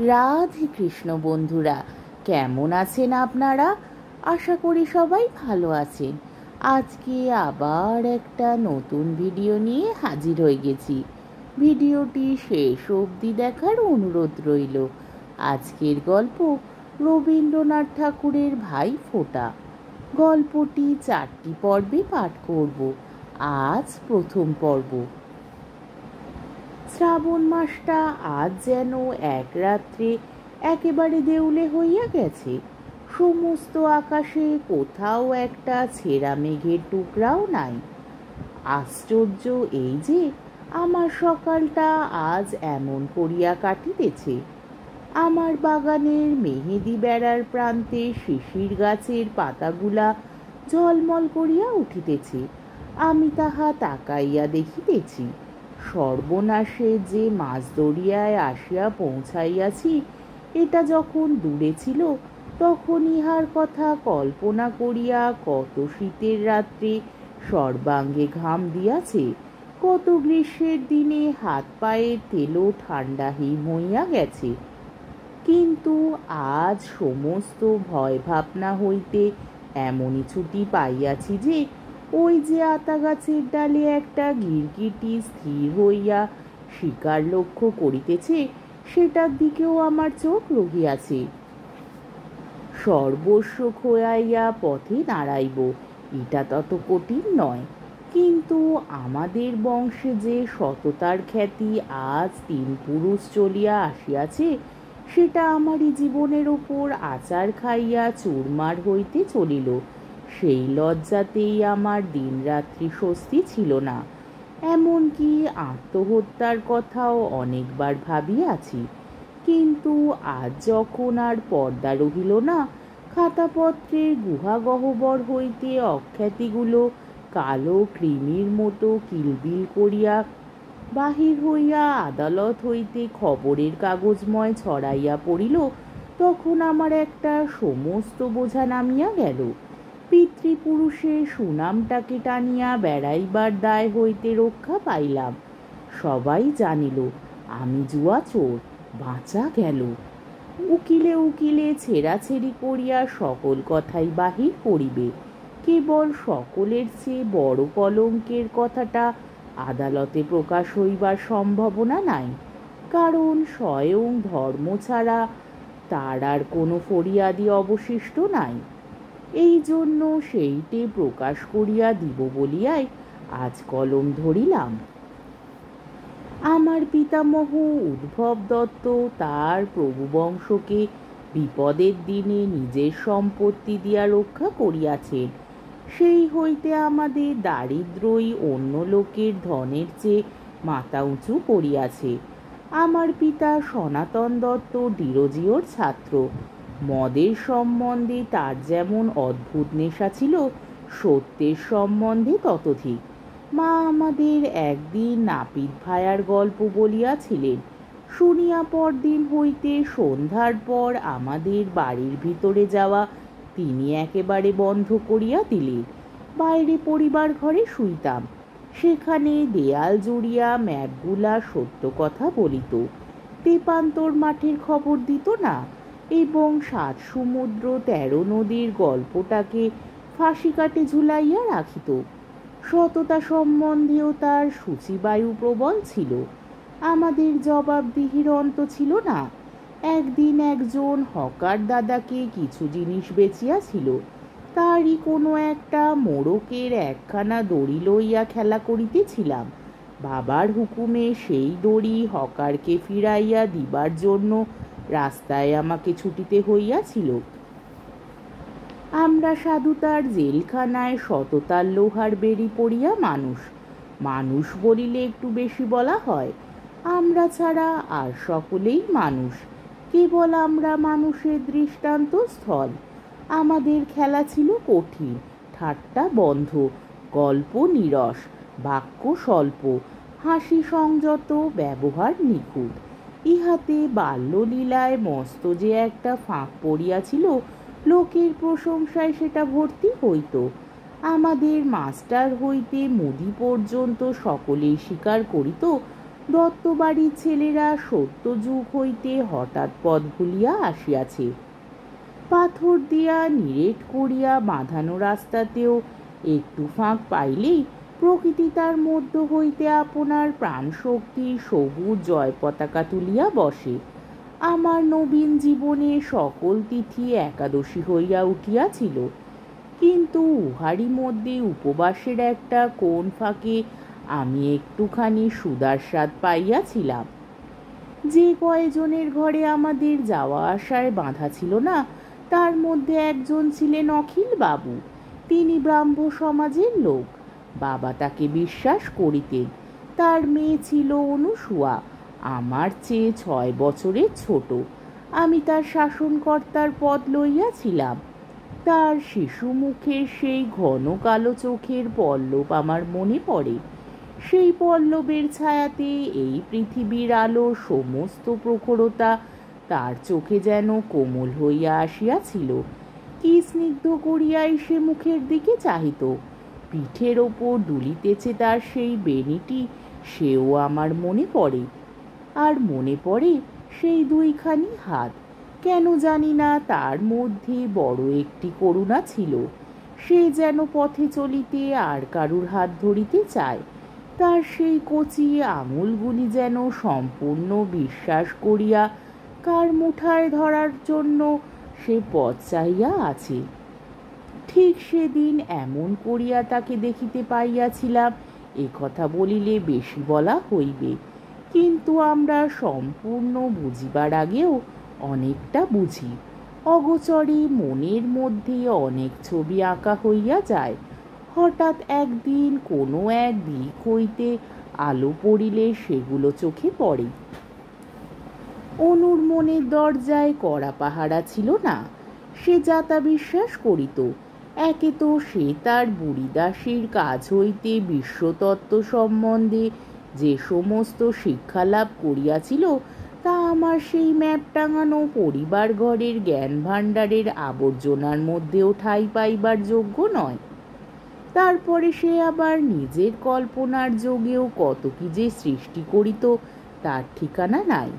রাধে কৃষ্ণ বন্ধুরা, কেমন আছেন আপনারা? আশা করি সবাই ভালো আছেন। আজকে আবার একটা নতুন ভিডিও নিয়ে হাজির হয়ে গেছি। ভিডিওটি শেষ অবধি দেখার অনুরোধ রইল। আজকের গল্প রবীন্দ্রনাথ ঠাকুরের ভাইফোঁটা। গল্পটি 4টি পর্বে পাঠ করব। আজ প্রথম পর্ব। শ্রাবণ মাসটা আজ যেন এক রাত্রে একেবারে দেউলে হইয়া গেছে। সমস্ত আকাশে কোথাও একটা ছেঁড়া মেঘের টুকরাও নাই। আশ্চর্য এই যে আমার সকালটা আজ এমন করিয়া কাটিতেছে। আমার বাগানের মেহেদি বেড়ার প্রান্তে শিশির গাছের পাতাগুলা ঝলমল করিয়া উঠিতেছে। আমি তাহা তাকাইয়া দেখিতেছি। সর্বনাশে যে মাছ দরিয়ায় আসিয়া পৌঁছাইয়াছি, এটা যখন দূরে ছিল তখন ইহার কথা কল্পনা করিয়া কত শীতের রাত্রে সর্বাঙ্গে ঘাম দিয়াছে, কত গ্রীষ্মের দিনে হাত পায়ে তেলো ঠান্ডা হিম হইয়া গেছে। কিন্তু আজ সমস্ত ভয় ভাবনা হইতে এমনই ছুটি পাইয়াছি যে ওই যে আতা গাছের ডালে একটা গিরগিটি স্থির হইয়া শিকার লক্ষ্য করিতেছে, সেটার দিকেও আমার চোখ রহিয়াছে। সর্বস্ব খোয়াইয়া পথে দাঁড়াইব, এটা তত কঠিন নয়। কিন্তু আমাদের বংশে যে সততার খ্যাতি আজ 3 পুরুষ চলিয়া আসিয়াছে, সেটা আমারই জীবনের ওপর আচার খাইয়া চুরমার হইতে চলিল। সেই লজ্জাতেই আমার দিনরাত্রি স্বস্তি ছিল না। এমনকি আত্মহত্যার কথাও অনেকবার ভাবিয়াছি। কিন্তু আজ যখন আর পর্দা রহিল না, খাতাপত্রের গুহাগহ্বর হইতে অখ্যাতিগুলো কালো কৃমির মতো কিলবিল করিয়া বাহির হইয়া আদালত হইতে খবরের কাগজময় ছড়াইয়া পড়িল, তখন আমার একটা সমস্ত বোঝা নামিয়া গেল। পিতৃপুরুষের সুনামটাকে টানিয়া বেড়াইবার দায় হইতে রক্ষা পাইলাম। সবাই জানিল আমি জুয়া চোর। বাঁচা গেল। উকিলে উকিলে ছেঁড়াছেড়ি করিয়া সকল কথাই বাহির করিবে। কেবল সকলের চেয়ে বড় কলঙ্কের কথাটা আদালতে প্রকাশ হইবার সম্ভাবনা নাই, কারণ স্বয়ং ধর্ম ছাড়া তার আর কোনো ফরিয়াদি অবশিষ্ট নাই। এই জন্য সেইটে প্রকাশ করিয়া দিব বলিয়াই আজ কলম ধরিলাম। আমার পিতামহ উদ্ভব দত্ত তার প্রভুবংশকে বিপদের দিনে নিজের সম্পত্তি দিয়া রক্ষা করিয়াছেন। সেই হইতে আমাদের দারিদ্রই অন্য লোকের ধনের চেয়ে মাথা উঁচু করিয়াছে। আমার পিতা সনাতন দত্ত ডিরোজিওর ছাত্র। মদের সম্বন্ধে তার যেমন অদ্ভুত নেশা ছিল, সত্যের সম্বন্ধে ততোধিক। মা আমাদের একদিন নাপিত ভায়ার গল্প বলিয়াছিলেন। শুনিয়া পরদিন হইতে সন্ধ্যার পর আমাদের বাড়ির ভিতরে যাওয়া তিনি একেবারে বন্ধ করিয়া দিলেন। বাইরে পরিবার ঘরে শুইতাম। সেখানে দেয়াল জুড়িয়া ম্যাপগুলা সত্য কথা বলিত, তেপান্তর মাঠের খবর দিত না, এবং 7 সমুদ্র 13 নদীর গল্পটাকে ফাঁসি কাটে ঝুলাইয়া রাখিত। সততা সম্বন্ধেও তার সূচিবায়ু প্রবল ছিল। আমাদের জবাবদিহির অন্ত ছিল না। একদিন একজন হকার দাদাকে কিছু জিনিস বেচিয়াছিল। তারই কোনো একটা মোড়কের একখানা দড়ি লইয়া খেলা করিতেছিলাম। বাবার হুকুমে সেই দড়ি হকারকে ফিরাইয়া দিবার জন্য রাস্তায় আমাকে ছুটিতে হইয়াছিল। আমরা সাধুতার জেলখানায় সততার লোহার বেড়ি পড়িয়া মানুষ। মানুষ বলিলে একটু বেশি বলা হয়। আমরা ছাড়া আর সকলেই মানুষ। কেবল আমরা মানুষের দৃষ্টান্ত স্থল। আমাদের খেলা ছিল কঠিন, ঠাট্টা বন্ধ, গল্প নীরস, বাক্য স্বল্প, হাসি সংযত, ব্যবহার নিখুঁত। ইহাতে বাল্যলীলায় মস্ত যে একটা ফাঁক পড়িয়াছিল, লোকের প্রশংসায় সেটা ভর্তি হইত। আমাদের মাস্টার হইতে মুদি পর্যন্ত সকলেই স্বীকার করিত দত্তবাড়ির ছেলেরা সত্যযুগ হইতে হঠাৎ পথ ভুলিয়া আসিয়াছে। পাথর দিয়া নিরেট করিয়া বাঁধানো রাস্তাতেও একটু ফাঁক পাইলেই প্রকৃতি তার মধ্য হইতে আপনার প্রাণশক্তি সবুজ জয় পতাকা তুলিয়া বসে। আমার নবীন জীবনে সকল তিথি একাদশী হইয়া উঠিয়াছিল, কিন্তু উহারই মধ্যে উপবাসের একটা কোন ফাঁকে আমি একটুখানি সুধার স্বাদ পাইয়াছিলাম। যে কয়জনের ঘরে আমাদের যাওয়া আসায় বাঁধা ছিল না, তার মধ্যে একজন ছিলেন অখিল বাবু। তিনি ব্রাহ্ম সমাজের লোক। বাবা তাকে বিশ্বাস করিতেন। তার মেয়ে ছিল অনুসূয়া, আমার চেয়ে 6 বছরের ছোট। আমি তার শাসনকর্তার পদ লইয়াছিলাম। তার শিশু মুখের সেই ঘন কালো চোখের পল্লব আমার মনে পড়ে। সেই পল্লবের ছায়াতে এই পৃথিবীর আলোর সমস্ত প্রখরতা তার চোখে যেন কোমল হইয়া আসিয়াছিল। কি স্নিগ্ধ করিয়াই সে মুখের দিকে চাহিত। পিঠের ওপর দুলিতেছে তার সেই বেণীটি, সেও আমার মনে পড়ে। আর মনে পড়ে সেই দুইখানি হাত। কেন জানি না, তার মধ্যে বড় একটি করুণা ছিল। সে যেন পথে চলিতে আর কারুর হাত ধরিতে চায়। তার সেই কচি আঙুলগুলি যেন সম্পূর্ণ বিশ্বাস করিয়া কার মুঠায় ধরার জন্য সে পথ চাহিয়া আছে। ঠিক সেদিন এমন করিয়া তাকে দেখিতে পাইয়াছিলাম। এ কথা বলিলে বেশি বলা হইবে, কিন্তু আমরা সম্পূর্ণ বুঝিবার আগেও অনেকটা বুঝি। অগোচরে মনের মধ্যে অনেক ছবি আঁকা হইয়া যায়। হঠাৎ একদিন কোনো এক দিক হইতে আলো পড়িলে সেগুলো চোখে পড়ে। অনুর মনের দরজায় কড়া পাহারা ছিল না। সে যাতা বিশ্বাস করিত। একে তো সে তার বুড়িদাসীর কাজ হইতে বিশ্বতত্ত্ব সম্বন্ধে যে সমস্ত শিক্ষা লাভ করিয়াছিল, তা আমার সেই ম্যাপ টাঙানো পরিবার ঘরের জ্ঞান ভাণ্ডারের আবর্জনার মধ্যেও ঠাঁই পাইবার যোগ্য নয়। তারপরে সে আবার নিজের কল্পনার যোগেও কত কি যে সৃষ্টি করিত, তার ঠিকানা নাই।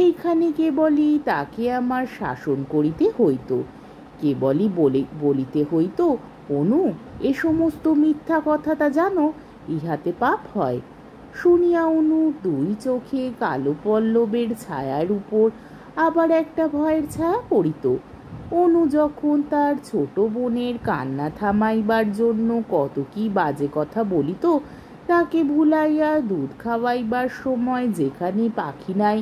এইখানে কেবলই তাকে আমার শাসন করিতে হইত। কেবলই বলিতে হইত, অনু, এ সমস্ত মিথ্যা কথা তা জানো, ইহাতে পাপ হয়। শুনিয়া অনুর 2 চোখে কালো পল্লবের ছায়ার উপর আবার একটা ভয়ের ছায়া পড়িত। অনু যখন তার ছোট বোনের কান্না থামাইবার জন্য কত কি বাজে কথা বলিত, তাকে ভুলাইয়া দুধ খাওয়াইবার সময় যেখানে পাখি নাই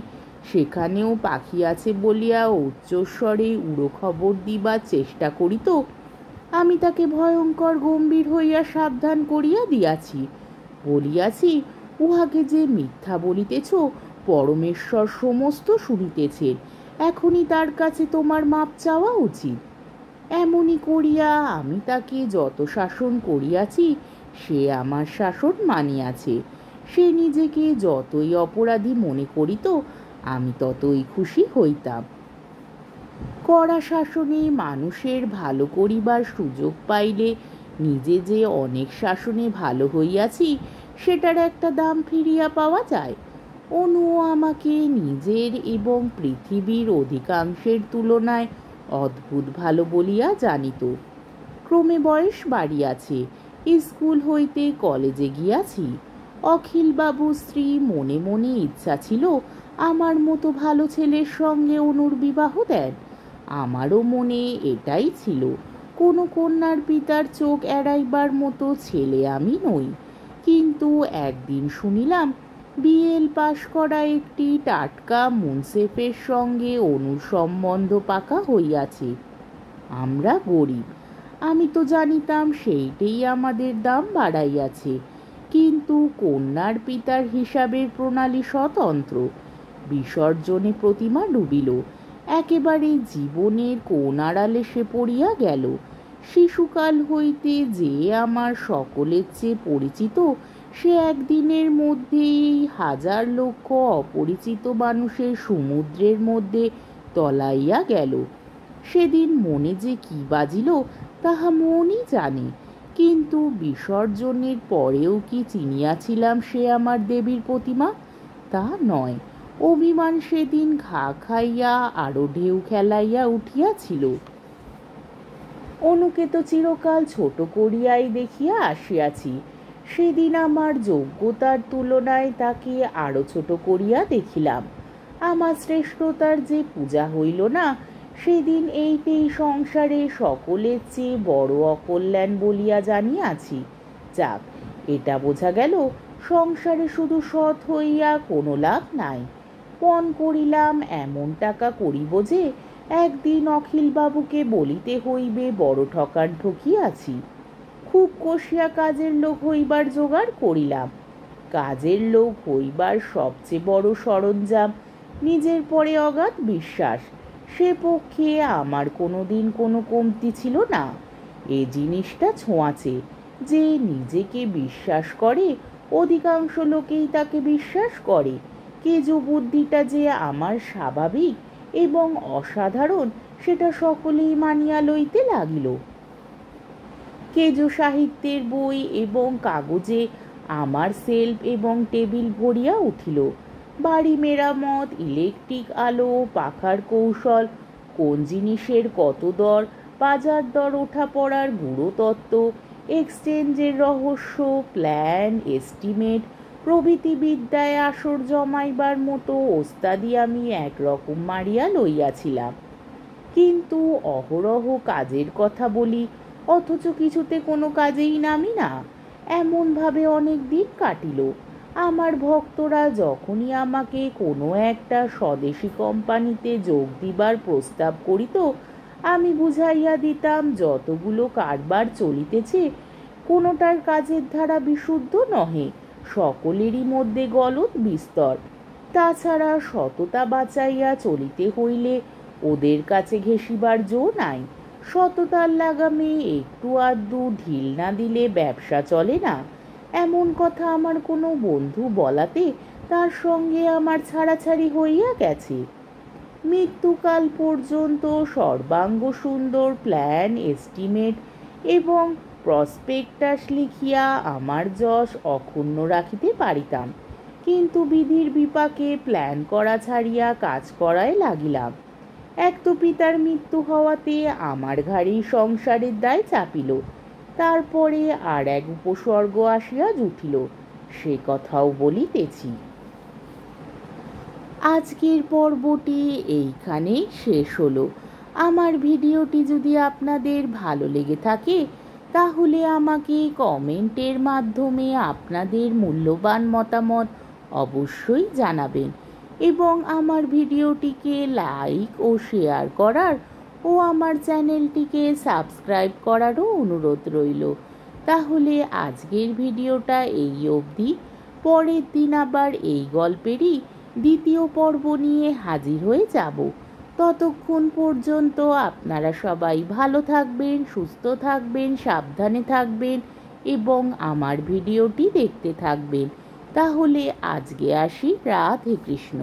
সেখানেও পাখি আছে বলিয়া উচ্চস্বরে উড়ো খবর দিবার চেষ্টা করিত, আমি তাকে ভয়ঙ্কর গম্ভীর হইয়া সাবধান করিয়া দিয়াছি। বলিয়াছি, উহাকে যে মিথ্যা বলিতেছ, পরমেশ্বর সমস্ত শুনিতেছেন। এখনই তার কাছে তোমার মাপ চাওয়া উচিত। এমনি করিয়া আমি তাকে যত শাসন করিয়াছি, সে আমার শাসন মানিয়াছে। সে নিজেকে যতই অপরাধী মনে করিত, আমি ততই খুশি হইতাম। কড়া শাসনে মানুষের ভালো করিবার সুযোগ পাইলে নিজে যে অনেক শাসনে ভালো হইয়াছি, সেটার একটা দাম ফিরিয়া পাওয়া যায়। অনু আমাকে নিজের এবং পৃথিবীর অধিকাংশের তুলনায় অদ্ভুত ভালো বলিয়া জানিত। ক্রমে বয়স বাড়িয়াছে, স্কুল হইতে কলেজে গিয়াছি। অখিলবাবুর স্ত্রী মনে মনে ইচ্ছা ছিল আমার মতো ভালো ছেলের সঙ্গে অনুর বিবাহ দেন। আমারও মনে এটাই ছিল। কোনো কন্যার পিতার চোখ এড়াইবার মতো ছেলে আমি নই। কিন্তু একদিন শুনিলাম বিএল পাশ করা একটি টাটকা মুন্সেফের সঙ্গে অনুর সম্বন্ধ পাকা হইয়াছে। আমরা গরিব, আমি তো জানিতাম সেইটেই আমাদের দাম বাড়াইয়াছে, কিন্তু কন্যার পিতার হিসাবের প্রণালী স্বতন্ত্র। বিসর্জনে প্রতিমা ডুবিল। একেবারে জীবনের কোন আড়ালে সে পড়িয়া গেল। শিশুকাল হইতে যে আমার সকলের চেয়ে পরিচিত, সে একদিনের মধ্যেই 1000 লক্ষ অপরিচিত মানুষের সমুদ্রের মধ্যে তলাইয়া গেল। সেদিন মনে যে কি বাজিল তাহা মনই জানে, কিন্তু বিসর্জনের পরেও কি চিনিয়াছিলাম সে আমার দেবীর প্রতিমা? তা নয়, অভিমান সেদিন ঘা খাইয়া আরো ঢেউ খেলাইয়া উঠিয়াছিল। অনুকে তো চিরকাল ছোট করিয়াই দেখিয়া আসিয়াছি, সেদিন আমার যোগ্যতার তুলনায় তাকে আরো ছোট করিয়া দেখিলাম। আমার শ্রেষ্ঠতার যে পূজা হইল না, সেদিন এইটেই সংসারে সকলের চেয়ে বড় অকল্যাণ বলিয়া জানিয়াছি। যাক, এটা বোঝা গেল সংসারে শুধু সৎ হইয়া কোনো লাভ নাই। পণ করিলাম এমন টাকা করিব যে একদিন অখিলবাবুকে বলিতে হইবে বড় ঠকান ঠকিয়াছি। খুব কষিয়া কাজের লোক হইবার জোগাড় করিলাম। কাজের লোক হইবার সবচেয়ে বড় সরঞ্জাম নিজের পরে অগাধ বিশ্বাস। সে পক্ষে আমার কোনোদিন কোনো কমতি ছিল না। এ জিনিসটা ছোঁয়াচে যে নিজেকে বিশ্বাস করে, অধিকাংশ লোকেই তাকে বিশ্বাস করে। কেজো বুদ্ধিটা যে আমার স্বাভাবিক এবং অসাধারণ সেটা সকলেই মানিয়া লইতে লাগিল। কেজো সাহিত্যের বই এবং কাগজে আমার সেলফ এবং টেবিল ভরিয়া উঠিল। বাড়ি মেরামত, ইলেকট্রিক আলো, পাখার কৌশল, কোন জিনিসের কত দর, বাজার দর ওঠা পড়ার গুঁড়ো তত্ত্ব, এক্সচেঞ্জের রহস্য, প্ল্যান, এস্টিমেট প্রভৃতি বিদ্যায় আসর জমাইবার মতো ওস্তাদি আমি একরকম মারিয়া লইয়াছিলাম। কিন্তু অহরহ কাজের কথা বলি, অথচ কিছুতে কোনো কাজেই নামি না। এমনভাবে অনেক দিন কাটিল। আমার ভক্তরা যখনই আমাকে কোনো একটা স্বদেশি কোম্পানিতে যোগ দিবার প্রস্তাব করিত, আমি বুঝাইয়া দিতাম যতগুলো কারবার চলিতেছে কোনোটার কাজের ধারা বিশুদ্ধ নহে, সকলেরই মধ্যে গলদ বিস্তর। তাছাড়া সততা বাঁচাইয়া চলিতে হইলে ওদের কাছে ঘেঁষিবার জো নাই। সততার লাগামে একটু আধটু ঢিল না দিলে ব্যবসা চলে না, এমন কথা আমার কোনো বন্ধু বলাতে তার সঙ্গে আমার ছাড়াছাড়ি হইয়া গেছে। মৃত্যুকাল পর্যন্ত সর্বাঙ্গ সুন্দর প্ল্যান, এস্টিমেট এবং প্রসপেক্টাস লিখিয়া আমার যশ অক্ষুণ্ণ রাখিতে পারিতাম, কিন্তু বিধির বিপাকে প্ল্যান করা ছাড়িয়া কাজ করায় লাগিলাম। এক তো পিতার মৃত্যু হওয়াতে আমার ঘাড়েই সংসারের দায় চাপিল, তারপরে আর এক উপসর্গ আসিয়া জুটিল, সে কথাও বলিতেছি। আজকের পর্বটি এইখানেই শেষ হলো। আমার ভিডিওটি যদি আপনাদের ভালো লেগে থাকে তাহলে আমাকে কমেন্টের মাধ্যমে আপনাদের মূল্যবান মতামত অবশ্যই জানাবেন এবং আমার ভিডিওটিকে লাইক ও শেয়ার করার ও আমার চ্যানেলটিকে সাবস্ক্রাইব করারও অনুরোধ রইল। তাহলে আজকের ভিডিওটা এই অবধি। পরের দিন আবার এই গল্পেরই দ্বিতীয় পর্ব নিয়ে হাজির হয়ে যাব। ততক্ষণ পর্যন্ত আপনারা সবাই ভালো থাকবেন, সুস্থ থাকবেন, সাবধানে থাকবেন এবং আমার ভিডিওটি দেখতে থাকবেন। তাহলে আজকে আসি। রাধে কৃষ্ণ।